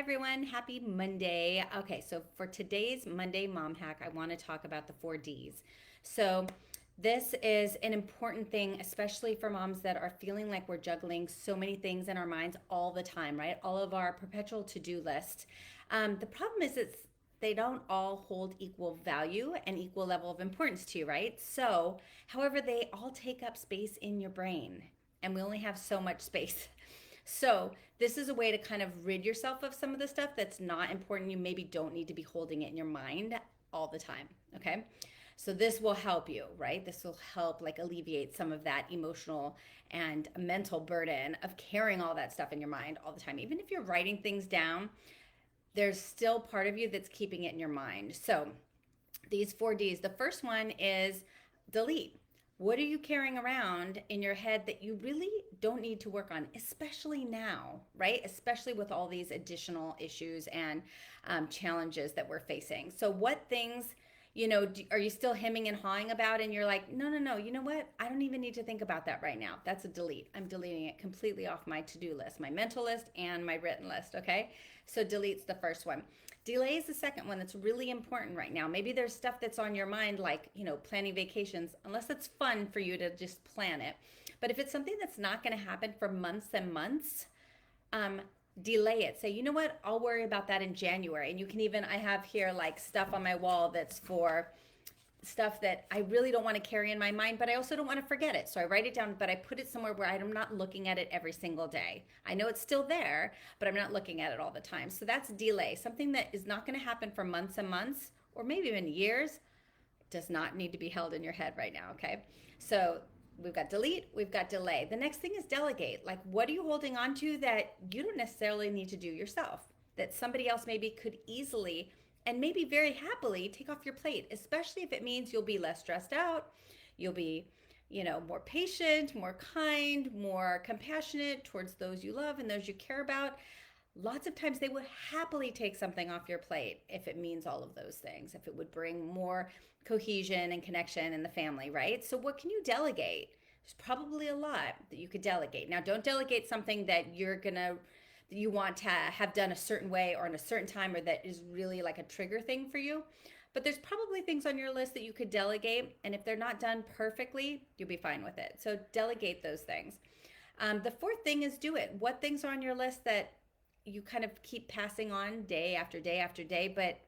everyone. Happy Monday. Okay, so for today's Monday mom hack, I want to talk about the 4Ds. So, this is an important thing, especially for moms that are feeling like we're juggling so many things in our minds all the time, right? All of our perpetual to do list. The problem is, they don't all hold equal value and equal level of importance to you, right? So, however, they all take up space in your brain, and we only have so much space. So, this is a way to kind of rid yourself of some of the stuff that's not important. You maybe don't need to be holding it in your mind all the time. Okay. So, this will help you, right? This will help like alleviate some of that emotional and mental burden of carrying all that stuff in your mind all the time. Even if you're writing things down, there's still part of you that's keeping it in your mind. So, these 4Ds, the first one is delete. What are you carrying around in your head that you really don't need to work on, especially now, right? Especially with all these additional issues and challenges that we're facing. So, what things, are you still hemming and hawing about? And you're like, no, no, no, you know what? I don't even need to think about that right now. That's a delete. I'm deleting it completely off my to do list, my mental list, and my written list, okay? So, delete's the first one. Delay is the second one that's really important right now. Maybe there's stuff that's on your mind, like, planning vacations, unless it's fun for you to just plan it. But if it's something that's not going to happen for months and months, delay it. Say, you know what? I'll worry about that in January. And you can even, I have here like stuff on my wall that's for stuff that I really don't want to carry in my mind, but I also don't want to forget it. So I write it down, but I put it somewhere where I'm not looking at it every single day. I know it's still there, but I'm not looking at it all the time. So that's delay. Something that is not going to happen for months and months, or maybe even years, does not need to be held in your head right now, okay? So we've got delete, we've got delay. The next thing is delegate. Like, what are you holding on to that you don't necessarily need to do yourself, that somebody else maybe could easily and maybe very happily take off your plate, especially if it means you'll be less stressed out, you'll be, more patient, more kind, more compassionate towards those you love and those you care about. Lots of times they would happily take something off your plate if it means all of those things, if it would bring more cohesion and connection in the family, right? So, what can you delegate? There's probably a lot that you could delegate. Now, don't delegate something that you want to have done a certain way or in a certain time, or that is really like a trigger thing for you. But there's probably things on your list that you could delegate. And if they're not done perfectly, you'll be fine with it. So delegate those things. The fourth thing is do it. What things are on your list that you kind of keep passing on day after day after day, but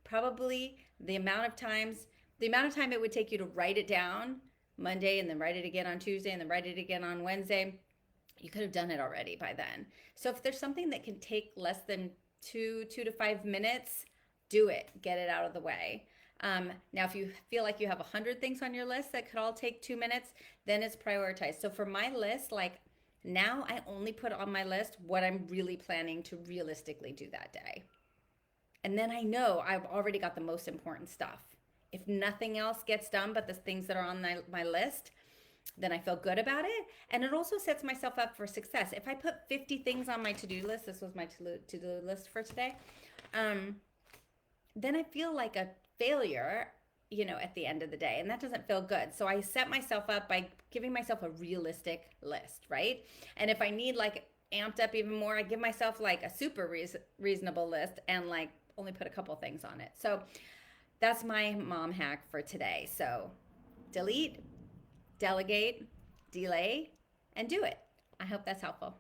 probably the amount of time it would take you to write it down Monday and then write it again on Tuesday and then write it again on Wednesday, you could have done it already by then. So if there's something that can take less than 2 to 5 minutes, do it. Get it out of the way. Now, if you feel like you have 100 things on your list that could all take 2 minutes, then it's prioritized. So for my list, like now I only put on my list what I'm really planning to realistically do that day. And then I know I've already got the most important stuff. If nothing else gets done but the things that are on my list, then I feel good about it. And it also sets myself up for success. If I put 50 things on my to-do list, this was my to-do list for today, then I feel like a failure, at the end of the day. And that doesn't feel good. So I set myself up by giving myself a realistic list, right? And if I need like amped up even more, I give myself like a super reasonable list and like only put a couple things on it. So that's my mom hack for today. So delete, delegate, delay, and do it. I hope that's helpful.